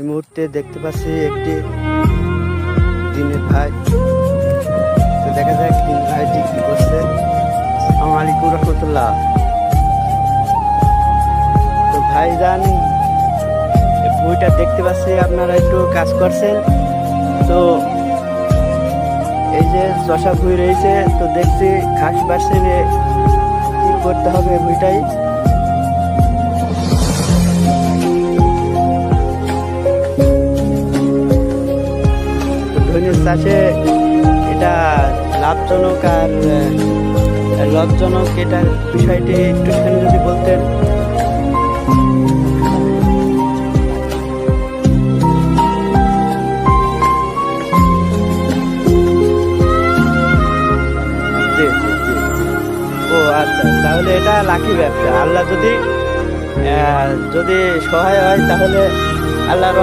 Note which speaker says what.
Speaker 1: এই মুহূর্তে দেখতে পাচ্ছি একটি দিনের ভাই। তো দেখা যাক দিন ভাইটি কি করছে। আসসালামু আলাইকুম রহমতুল্লাহ। তো ভাইজান বইটা দেখতে পাচ্ছি আপনারা একটু কাজ করছেন। তো এই যে চষা ভুঁই রয়েছে, তো দেখছি ঘাস বাড়ছে, কি করতে হবে ভুঁইটাই। ধনিয়া চাষে এটা লাভজনক আর লাভজনক, এটার বিষয়টি একটুখানি যদি বলতেন। জি জি জি। ও আচ্ছা, তাহলে এটা লাকি ব্যবসা। আল্লাহ যদি যদি সহায় হয় তাহলে আল্লাহর